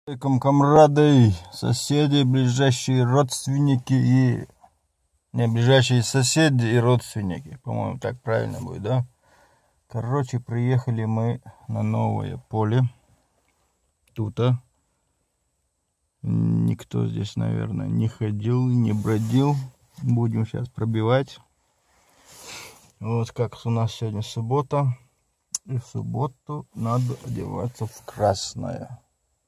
Комрады, соседи, ближайшие родственники и... Не, ближайшие соседи и родственники. По-моему, так правильно будет, да? Короче, приехали мы на новое поле. Тут, никто здесь, наверное, не ходил, не бродил. Будем сейчас пробивать. Вот как у нас сегодня суббота. И в субботу надо одеваться в красное.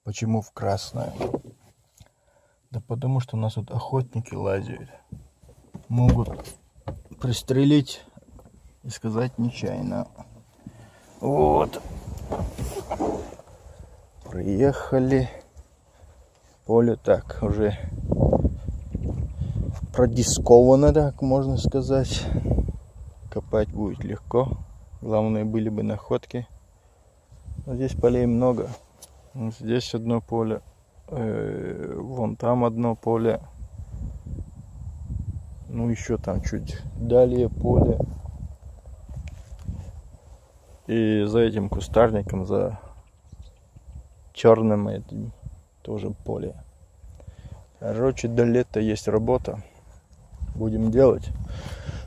Почему в красное? Да потому что у нас тут охотники лазят. Могут пристрелить и сказать нечаянно. Вот. Приехали. Поле так уже продисковано, так можно сказать. Копать будет легко. Главное, были бы находки. Но здесь полей много. Здесь одно поле. Вон там одно поле. Ну, еще там чуть далее поле. И за этим кустарником, за черным этим, тоже поле. Короче, до лета есть работа. Будем делать.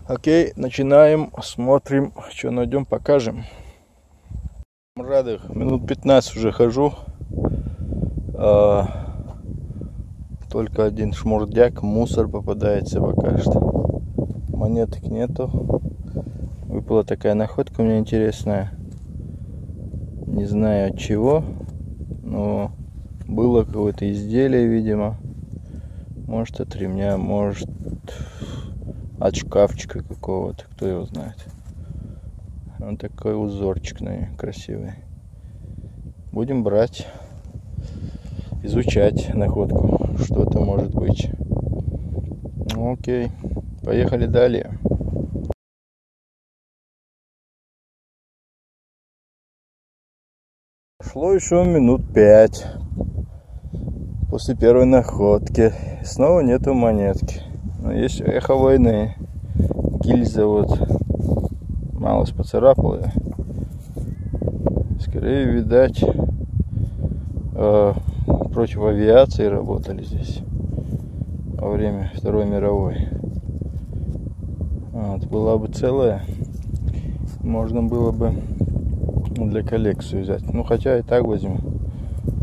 Окей, начинаем. Смотрим, что найдем, покажем. Радых, минут 15 уже хожу. Только один шмурдяк, мусор попадается пока что. Монеток нету. Выпала такая находка у меня интересная. Не знаю от чего, но было какое-то изделие, видимо. Может от ремня, может от шкафчика какого-то, кто его знает. Он такой узорчик красивый. Будем брать, изучать находку, что это может быть. Окей, поехали далее. Прошло еще минут 5 после первой находки. Снова нету монетки. Но есть эхо войны. Гильза вот малость поцарапала. Скорее, видать, против авиации работали здесь во время Второй мировой. Вот, была бы целая, можно было бы для коллекции взять. Ну, хотя и так возьму.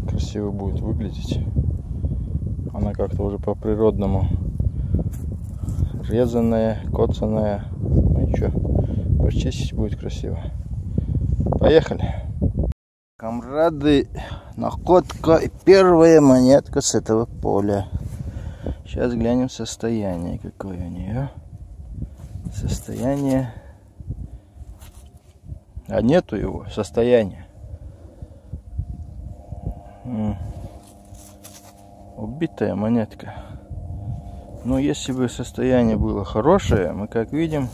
Красиво будет выглядеть. Она как-то уже по-природному резаная, коцаная. Ну ничего, почистить будет красиво. Поехали. Камрады, находка и первая монетка с этого поля. Сейчас глянем состояние, какое у нее. Состояние. А нету его состояния. Убитая монетка. Но если бы состояние было хорошее, мы как видим,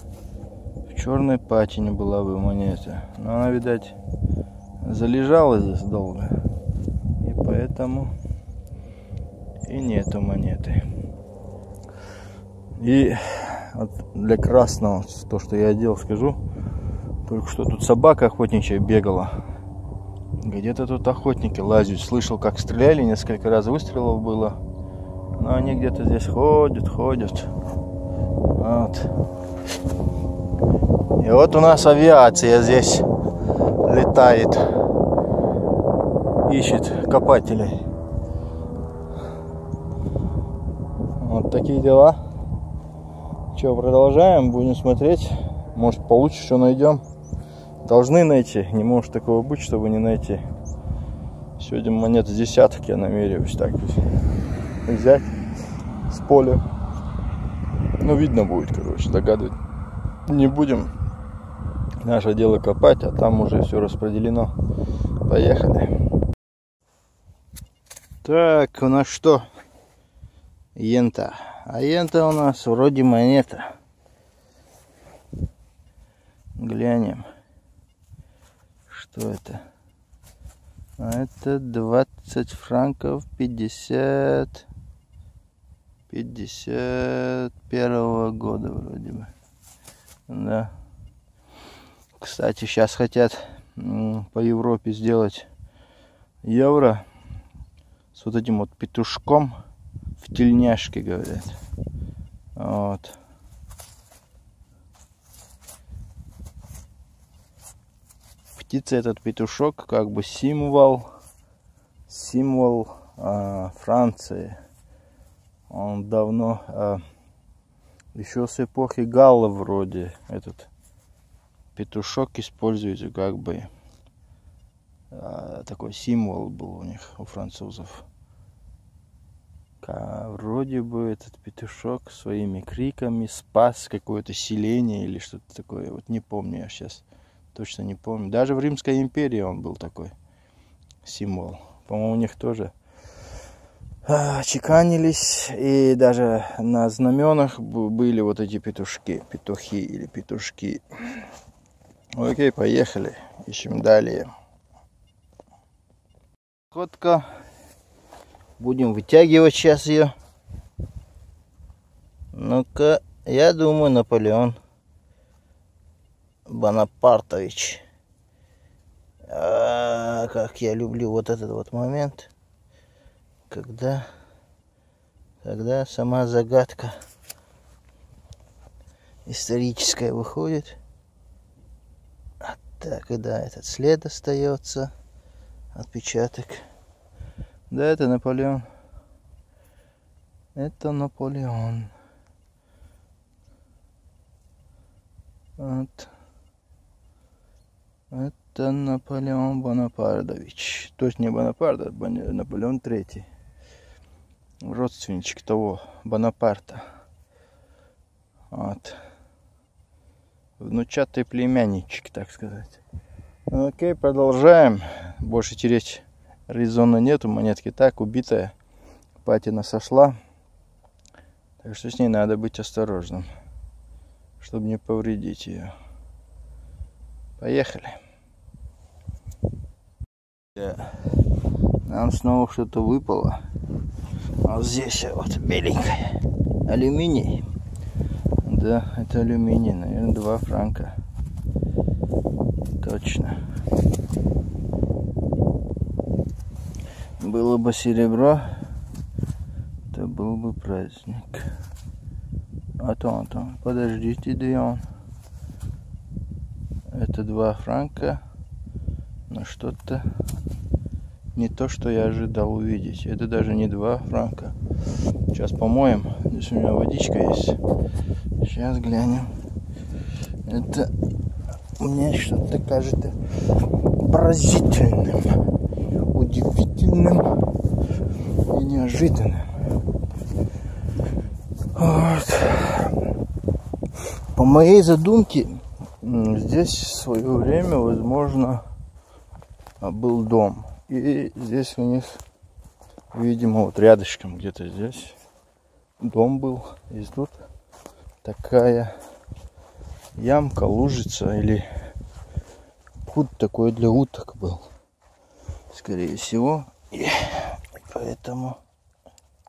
в черной патине была бы монета. Но она, видать, залежала здесь долго. И поэтому и нету монеты. И вот для красного, то, что я одел, скажу. Только что тут собака охотничья бегала. Где-то тут охотники лазят. Слышал, как стреляли, несколько раз выстрелов было. Но они где-то здесь ходят. Вот. И вот у нас авиация здесь летает. Ищет копателей. Вот такие дела. Что, продолжаем, будем смотреть. Может, получше что найдем. Должны найти. Не может такого быть, чтобы не найти. Сегодня монет с десяток я намереваюсь так взять с поля. Ну, видно будет, короче, догадывать не будем. Наше дело копать, а там уже все распределено. Поехали. Так, у нас что? Ента. А ента у нас вроде монета. Глянем. Что это? А это 20 франков 51-го года вроде бы. Да. Кстати, сейчас хотят по Европе сделать евро с с вот этим вот петушком в тельняшке, говорят. Вот. Птица, этот петушок, как бы символ Франции. Он давно, еще с эпохи галлов вроде, этот петушок используется как бы, такой символ был у них, у французов. Вроде бы этот петушок своими криками спас какое-то селение или что-то такое. Вот не помню, я сейчас точно не помню. Даже в Римской империи он был такой символ. По-моему, у них тоже чеканились. И даже на знаменах были вот эти петушки. Петухи или петушки. Окей, поехали. Ищем далее. Котка. Будем вытягивать сейчас ее. Ну-ка, я думаю, Наполеон Бонапартович. Как я люблю вот этот вот момент, когда сама загадка историческая выходит. Так, и да, этот след остается, отпечаток. Да, это Наполеон. Это Наполеон. Вот. Это Наполеон Бонапартович. Точно не Бонапарт, а Наполеон III. Родственничек того Бонапарта. Вот. Внучатый племянничек, так сказать. Окей, продолжаем. Больше тереть резона нету. Монетки так, убитая. Патина сошла. Так что с ней надо быть осторожным, чтобы не повредить ее. Поехали. Нам снова что-то выпало. Вот здесь вот беленькое. Алюминий. Да, это алюминий. Наверное, 2 франка. Точно. Было бы серебро, это был бы праздник. Атон, подождите, Дион. Это 2 франка. Но что-то не то, что я ожидал увидеть. Это даже не 2 франка. Сейчас помоем. Здесь у меня водичка есть. Сейчас глянем. Это мне что-то кажется поразительным, удивительным и неожиданным. Вот. По моей задумке, здесь в свое время, возможно, был дом. И здесь у них, видимо, вот рядышком где-то здесь дом был. И тут такая ямка, лужица или пруд такой для уток был, скорее всего. И поэтому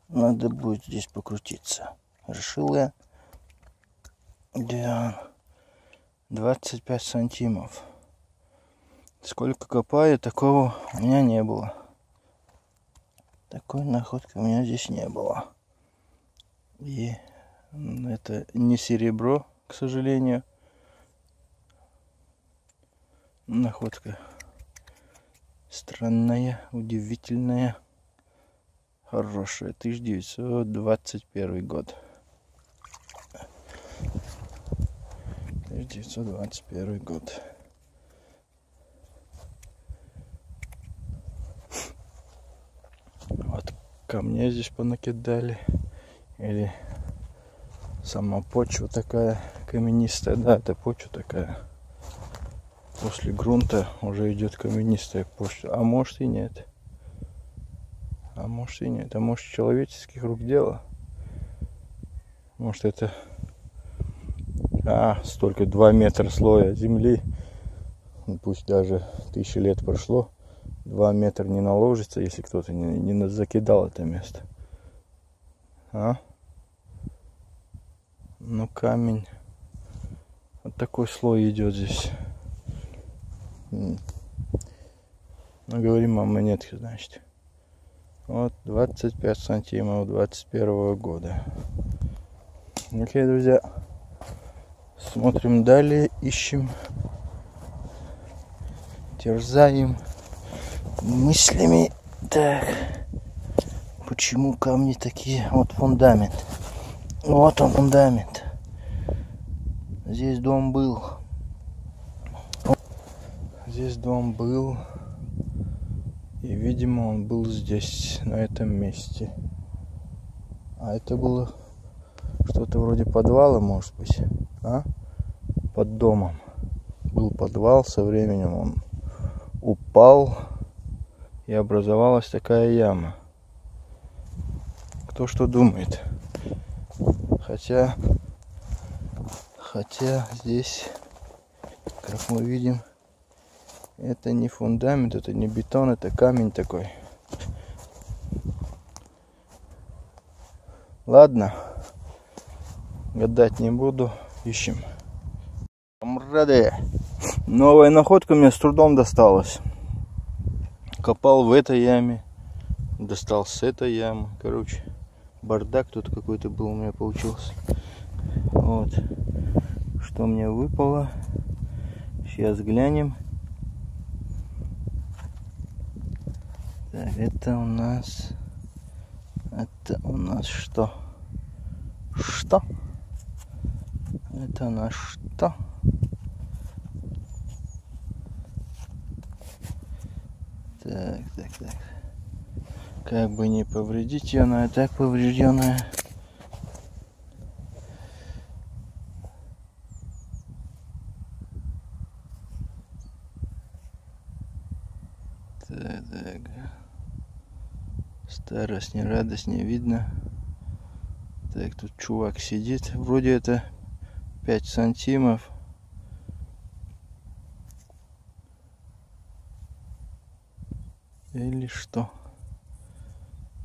надо будет здесь покрутиться. Решил я. Да, 25 сантимов. Сколько копаю, такого у меня не было. Такой находки у меня здесь не было. И это не серебро, к сожалению. Находка странная, удивительная, хорошая. 1921 год. 1921 год. Вот камня здесь понакидали. Или сама почва такая каменистая. Да, это почва такая. После грунта уже идет каменистая почва. А может и нет. А может и нет. А может человеческих рук дело. Может это... столько 2 метра слоя земли. Пусть даже 1000 лет прошло. 2 метра не наложится, если кто-то не закидал это место. Ну, камень. Вот такой слой идет здесь. Ну, говорим о монетке, значит. Вот 25 сантимов 21 года. Окей, друзья. Смотрим далее, ищем, терзаем мыслями. Так, почему камни такие? Вот фундамент. Вот он, фундамент. Здесь дом был. Здесь дом был. И, видимо, он был здесь, на этом месте. А это было что-то вроде подвала, может быть, а? Под домом. Был подвал, со временем он упал, и образовалась такая яма. Кто что думает? Хотя здесь, как мы видим, это не фундамент, это не бетон, это камень такой. Ладно, гадать не буду, ищем. Камрады, новая находка мне с трудом досталась. Копал в этой яме, достал с этой ямы. Короче, бардак тут какой-то был у меня получился. Вот, что мне выпало. Сейчас глянем. Так, это у нас что? Что? Это у нас что? Так. Как бы не повредить ее, она и так поврежденная. Так. Старость, не радость, не видно. Так, тут чувак сидит. Вроде это 5 сантимов. Или что?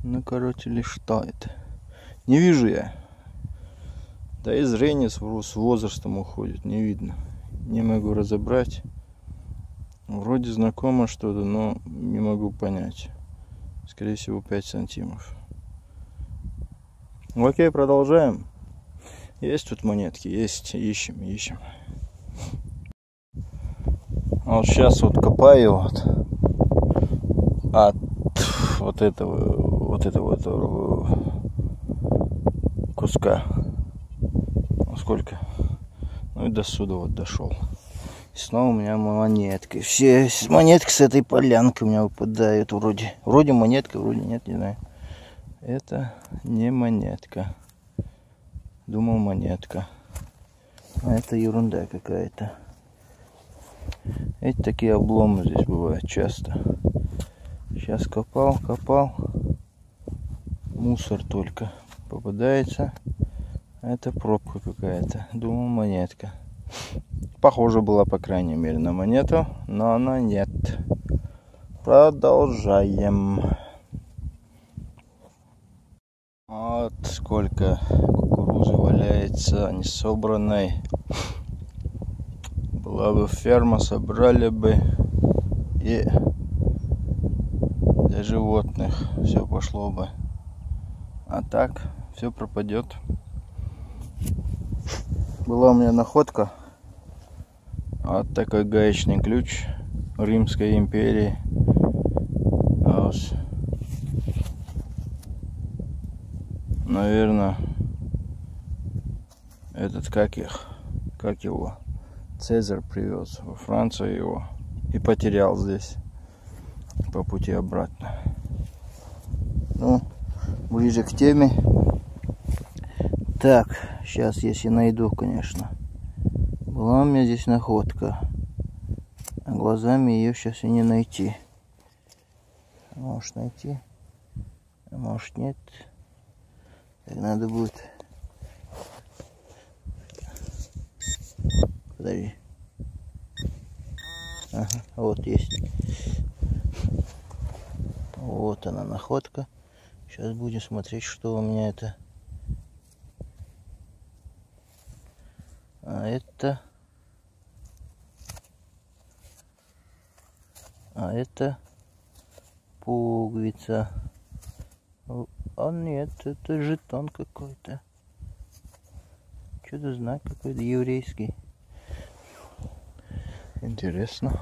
Ну, короче, или что это? Не вижу я. Да и зрение с возрастом уходит, не видно. Не могу разобрать. Вроде знакомо что-то, но не могу понять. Скорее всего, 5 сантимов. Окей, продолжаем. Есть тут монетки, есть, ищем. Вот сейчас вот копаю от этого куска. Сколько? Ну и до сюда вот дошел. И снова у меня монетка. Все монетки с этой полянки у меня выпадают вроде. Вроде монетка, вроде нет, не знаю. Это не монетка. Думал, монетка. А это ерунда какая-то. Эти такие обломы здесь бывают часто. Сейчас копал. Мусор только попадается. Это пробка какая-то. Думал, монетка. Похоже была, по крайней мере, на монету, но она нет. Продолжаем. Вот сколько кукурузы валяется несобранной. Была бы ферма, собрали бы, и для животных все пошло бы. А так все пропадет. Была у меня находка. Вот такой гаечный ключ Римской империи. Наверное, этот как его Цезарь привез во Францию его и потерял здесь по пути обратно. Ну, ближе к теме. Так, сейчас, если найду, конечно. Была у меня здесь находка. А глазами ее сейчас и не найти. Может найти, а может нет. Так надо будет. Подожди. Ага, вот есть. Вот она, находка. Сейчас будем смотреть, что у меня это. А это пуговица. А нет, это жетон какой-то. Что-то знак какой-то еврейский. Интересно.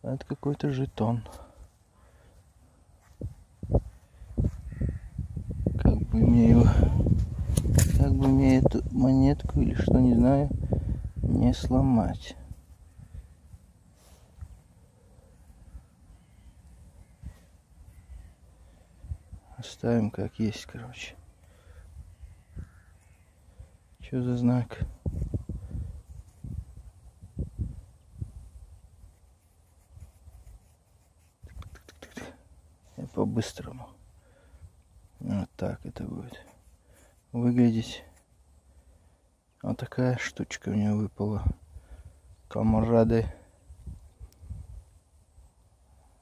Это какой-то жетон. Как бы мне эту монетку или что, не знаю, не сломать. Оставим как есть, короче. Что за знак? Я по-быстрому. Вот так это будет выглядеть. Вот такая штучка у меня выпала. Камарады.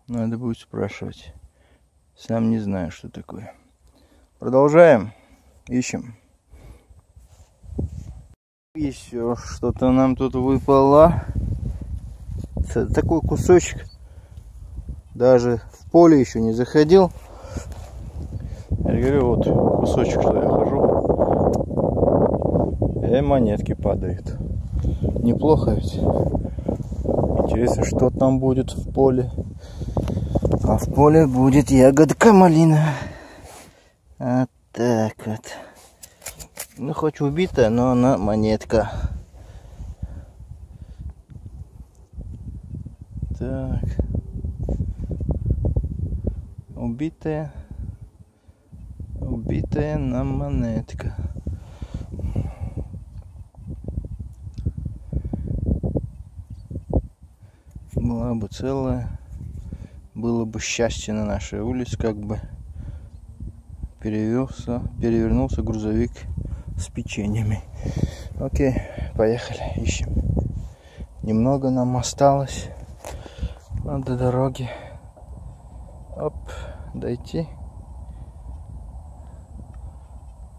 Надо будет спрашивать. Сам не знаю, что такое. Продолжаем. Ищем. Еще что-то нам тут выпало. Такой кусочек. Даже в поле еще не заходил. Я говорю, вот кусочек, что я хожу. И монетки падают. Неплохо ведь. Интересно, что там будет в поле. А в поле будет ягодка малина. Вот так вот. Ну, хоть убитая, но она монетка. Так. Убитая. Убитая на монетка. Была бы целая. Было бы счастье на нашей улице, как бы перевернулся грузовик с печеньями. Окей, поехали, ищем. Немного нам осталось до дороги. Оп, дойти.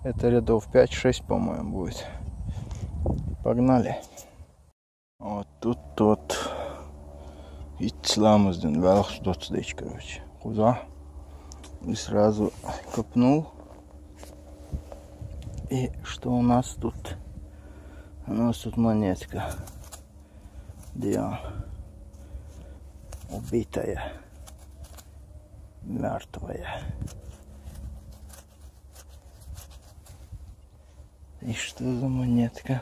Это рядов 5-6, по-моему, будет. Погнали. Вот тут тот. Исламуздин, короче. Куда? И сразу копнул. И что у нас тут? У нас тут монетка. Где она? Убитая. Мертвая. И что за монетка?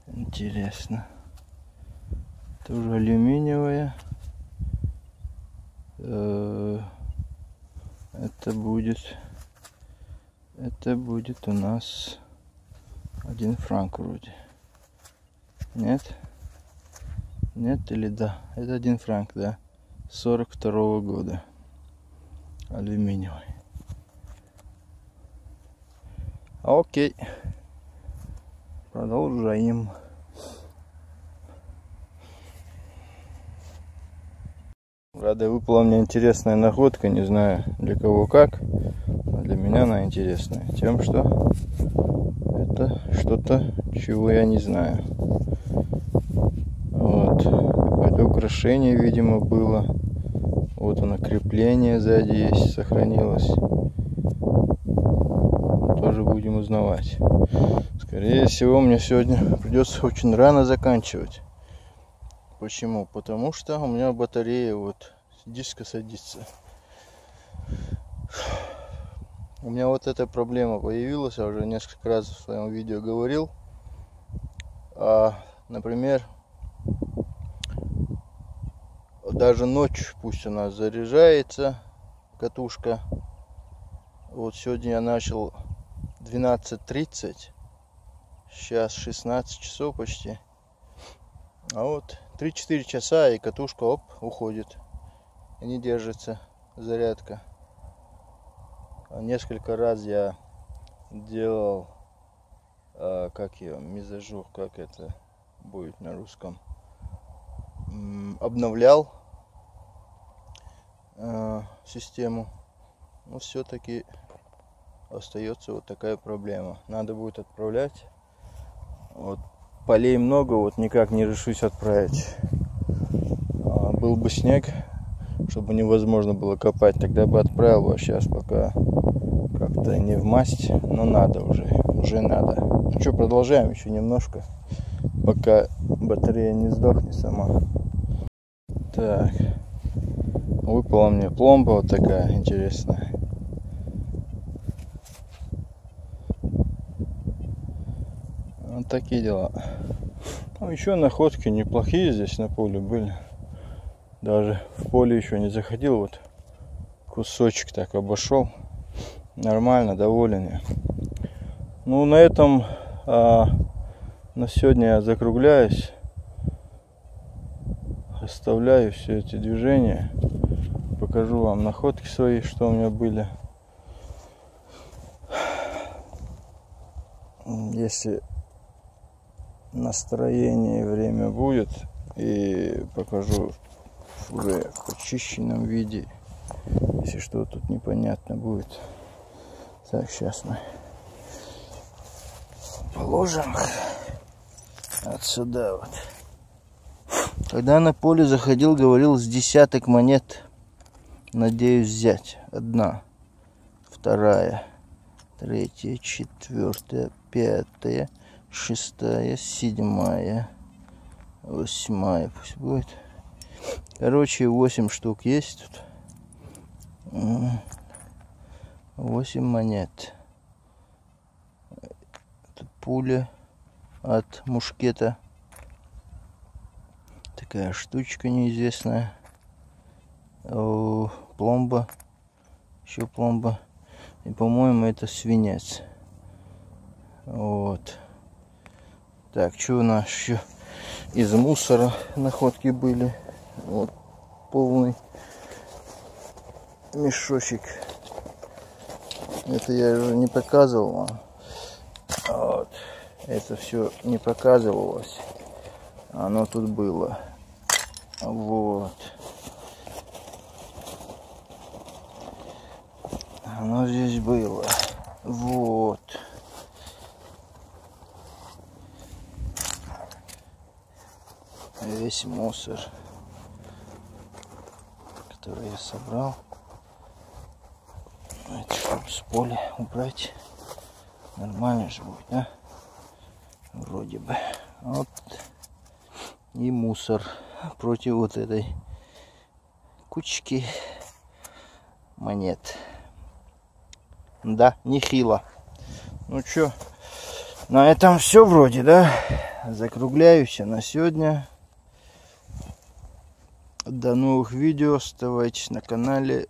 Интересно. Тоже алюминиевая. Это будет у нас 1 франк вроде. Нет? Нет или да? Это 1 франк, да. 42-го года. Алюминиевый. Окей. Продолжаем. Правда, выпала мне интересная находка, не знаю для кого как, но для меня она интересная тем, что это что-то, чего я не знаю. Вот, какое-то украшение, видимо, было. Вот оно, крепление сзади есть, сохранилось. Тоже будем узнавать. Скорее всего, мне сегодня придется очень рано заканчивать. Почему? Потому что у меня батарея вот диска садится. У меня вот эта проблема появилась, я уже несколько раз в своем видео говорил. Например, даже ночью, пусть она заряжается, катушка. Вот сегодня я начал 12:30, сейчас 16 часов почти. А вот 3-4 часа и катушка оп, уходит. И не держится зарядка. Несколько раз я делал, как ее, мизажур, как это будет на русском, обновлял систему. Но все-таки остается вот такая проблема. Надо будет отправлять. Вот. Полей много, вот никак не решусь отправить. Был бы снег, чтобы невозможно было копать, тогда бы отправил. А сейчас пока как-то не в масть, но надо уже надо. Ну что, продолжаем еще немножко, пока батарея не сдохнет сама. Так, выпала мне пломба вот такая интересная. Вот такие дела. Ну, еще находки неплохие здесь на поле были. Даже в поле еще не заходил, вот кусочек так обошел. Нормально, доволен я. Ну, на этом на сегодня я закругляюсь. Оставляю все эти движения. Покажу вам находки свои, что у меня были. Если настроение и время будет, и покажу уже в почищенном виде, если что тут непонятно будет. Так, сейчас мы положим отсюда вот. Когда на поле заходил, говорил, с десяток монет надеюсь взять. 1, 2, 3, 4, 5, 6, 7, 8, пусть будет. Короче, 8 штук есть тут. 8 монет. Тут пуля от мушкета. Такая штучка неизвестная. Пломба. Еще пломба. И, по-моему, это свинец. Вот. Так, что у нас еще из мусора находки были? Вот полный мешочек. Это я уже не показывал вам. Вот. Это все не показывалось. Оно тут было. Вот. Оно здесь было. Вот. Весь мусор, который я собрал. Это чтобы с поля убрать. Нормально же будет, да? Вроде бы. Вот. И мусор против вот этой кучки монет. Да, нехило. Ну чё, на этом все вроде, да? Закругляюсь на сегодня. До новых видео. Оставайтесь на канале.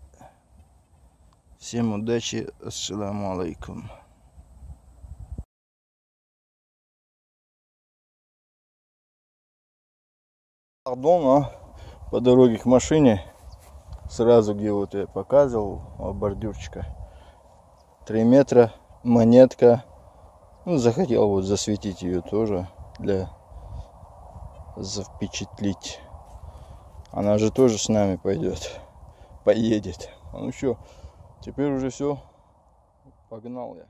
Всем удачи. Ассаламу алейкум. Пардон, по дороге к машине, сразу где вот я показывал, бордюрчика, 3 метра, монетка. Ну, захотел вот засветить ее тоже, для запечатлить. Она же тоже с нами пойдет, поедет. Ну что, теперь уже все, погнал я.